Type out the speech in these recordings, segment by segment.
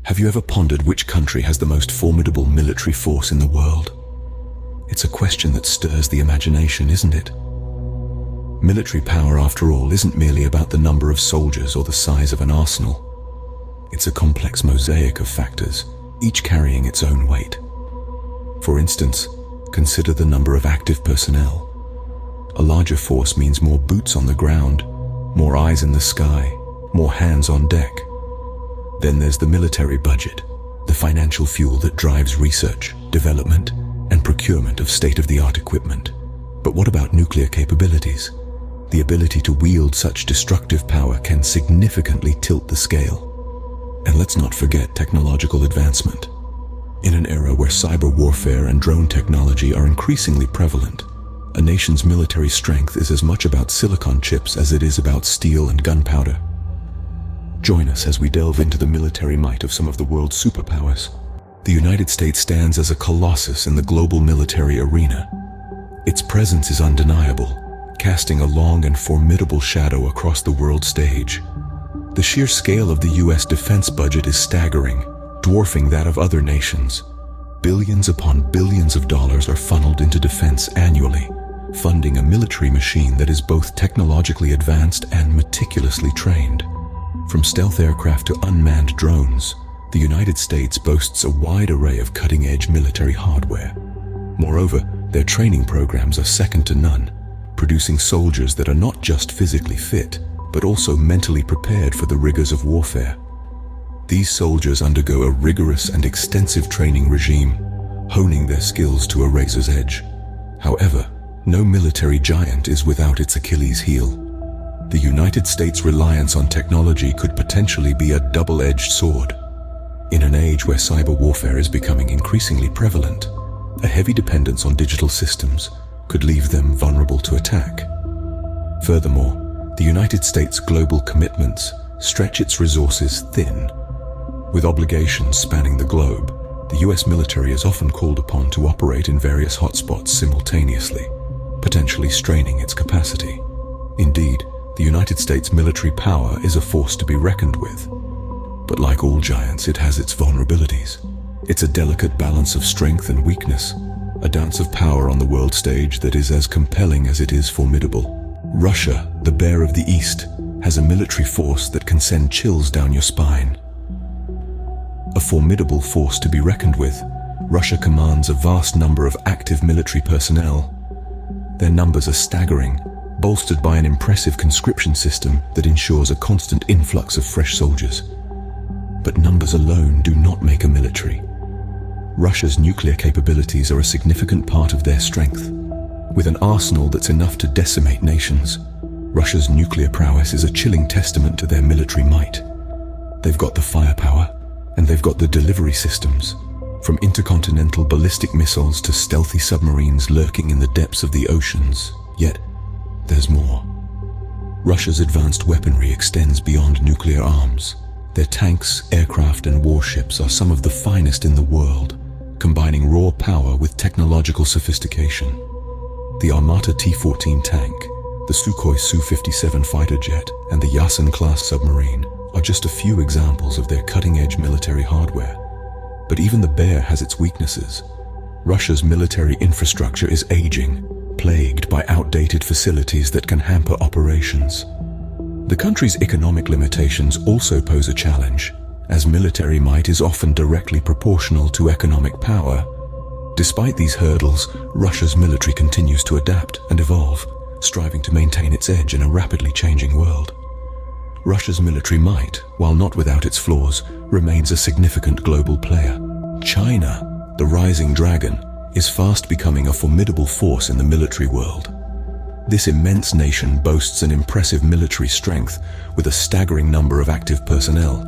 Have you ever pondered which country has the most formidable military force in the world? It's a question that stirs the imagination, isn't it? Military power, after all, isn't merely about the number of soldiers or the size of an arsenal. It's a complex mosaic of factors, each carrying its own weight. For instance, consider the number of active personnel. A larger force means more boots on the ground, more eyes in the sky, more hands on deck. Then there's the military budget, the financial fuel that drives research, development, and procurement of state-of-the-art equipment. But what about nuclear capabilities? The ability to wield such destructive power can significantly tilt the scale. And let's not forget technological advancement. In an era where cyber warfare and drone technology are increasingly prevalent, a nation's military strength is as much about silicon chips as it is about steel and gunpowder. Join us as we delve into the military might of some of the world's superpowers. The United States stands as a colossus in the global military arena. Its presence is undeniable, casting a long and formidable shadow across the world stage. The sheer scale of the U.S. defense budget is staggering, dwarfing that of other nations. Billions upon billions of dollars are funneled into defense annually, funding a military machine that is both technologically advanced and meticulously trained. From stealth aircraft to unmanned drones, the United States boasts a wide array of cutting-edge military hardware. Moreover, their training programs are second to none, producing soldiers that are not just physically fit, but also mentally prepared for the rigors of warfare. These soldiers undergo a rigorous and extensive training regime, honing their skills to a razor's edge. However, no military giant is without its Achilles heel. The United States' reliance on technology could potentially be a double-edged sword. In an age where cyber warfare is becoming increasingly prevalent, a heavy dependence on digital systems could leave them vulnerable to attack. Furthermore, the United States' global commitments stretch its resources thin. With obligations spanning the globe, the U.S. military is often called upon to operate in various hotspots simultaneously, potentially straining its capacity. Indeed, the United States military power is a force to be reckoned with. But like all giants, it has its vulnerabilities. It's a delicate balance of strength and weakness, a dance of power on the world stage that is as compelling as it is formidable. Russia, the bear of the East, has a military force that can send chills down your spine. A formidable force to be reckoned with, Russia commands a vast number of active military personnel. Their numbers are staggering, bolstered by an impressive conscription system that ensures a constant influx of fresh soldiers. But numbers alone do not make a military. Russia's nuclear capabilities are a significant part of their strength. With an arsenal that's enough to decimate nations, Russia's nuclear prowess is a chilling testament to their military might. They've got the firepower, and they've got the delivery systems, from intercontinental ballistic missiles to stealthy submarines lurking in the depths of the oceans. Yet, there's more. Russia's advanced weaponry extends beyond nuclear arms. Their tanks, aircraft, and warships are some of the finest in the world, combining raw power with technological sophistication. The Armata T-14 tank, the Sukhoi Su-57 fighter jet, and the Yasen-class submarine are just a few examples of their cutting-edge military hardware. But even the bear has its weaknesses. Russia's military infrastructure is aging, plagued by outdated facilities that can hamper operations. The country's economic limitations also pose a challenge, as military might is often directly proportional to economic power. Despite these hurdles, Russia's military continues to adapt and evolve, striving to maintain its edge in a rapidly changing world. Russia's military might, while not without its flaws, remains a significant global player. China, the rising dragon, is fast becoming a formidable force in the military world. This immense nation boasts an impressive military strength with a staggering number of active personnel.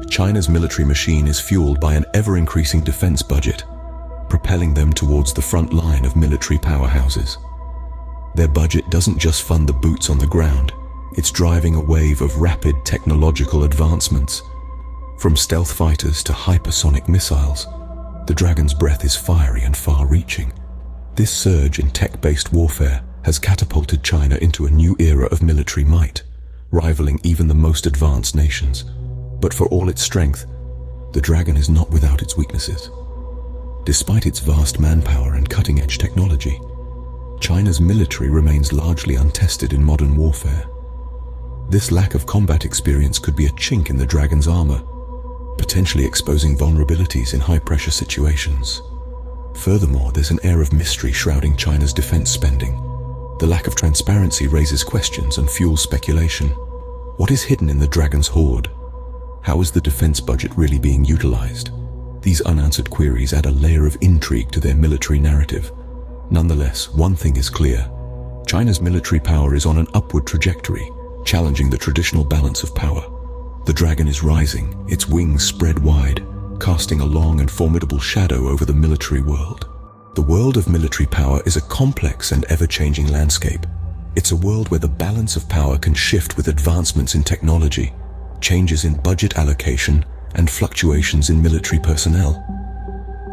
China's military machine is fueled by an ever-increasing defense budget, propelling them towards the front line of military powerhouses. Their budget doesn't just fund the boots on the ground, it's driving a wave of rapid technological advancements. From stealth fighters to hypersonic missiles, the dragon's breath is fiery and far-reaching. This surge in tech-based warfare has catapulted China into a new era of military might, rivaling even the most advanced nations. But for all its strength, the dragon is not without its weaknesses. Despite its vast manpower and cutting-edge technology, China's military remains largely untested in modern warfare. This lack of combat experience could be a chink in the dragon's armor, potentially exposing vulnerabilities in high-pressure situations. Furthermore, there's an air of mystery shrouding China's defense spending. The lack of transparency raises questions and fuels speculation. What is hidden in the dragon's hoard? How is the defense budget really being utilized? These unanswered queries add a layer of intrigue to their military narrative. Nonetheless, one thing is clear. China's military power is on an upward trajectory, challenging the traditional balance of power. The dragon is rising, its wings spread wide, casting a long and formidable shadow over the military world. The world of military power is a complex and ever-changing landscape. It's a world where the balance of power can shift with advancements in technology, changes in budget allocation, and fluctuations in military personnel.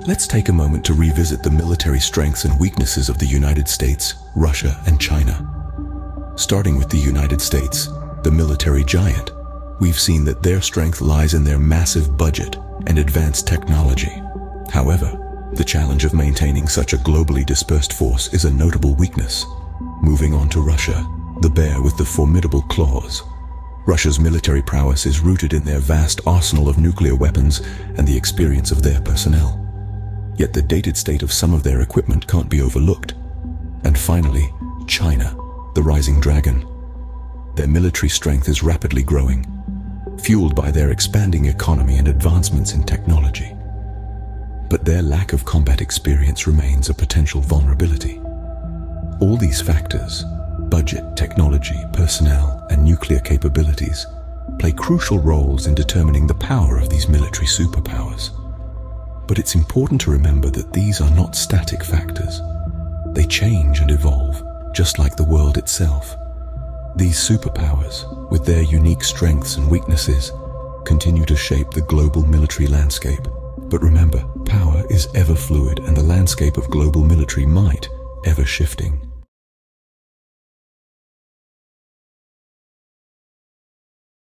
Let's take a moment to revisit the military strengths and weaknesses of the United States, Russia, and China. Starting with the United States, the military giant, we've seen that their strength lies in their massive budget and advanced technology. However, the challenge of maintaining such a globally dispersed force is a notable weakness. Moving on to Russia, the bear with the formidable claws. Russia's military prowess is rooted in their vast arsenal of nuclear weapons and the experience of their personnel. Yet the dated state of some of their equipment can't be overlooked. And finally, China, the rising dragon. Their military strength is rapidly growing, fueled by their expanding economy and advancements in technology. But their lack of combat experience remains a potential vulnerability. All these factors, budget, technology, personnel, and nuclear capabilities, play crucial roles in determining the power of these military superpowers. But it's important to remember that these are not static factors. They change and evolve, just like the world itself. These superpowers, with their unique strengths and weaknesses, continue to shape the global military landscape. But remember, power is ever fluid, and the landscape of global military might ever shifting.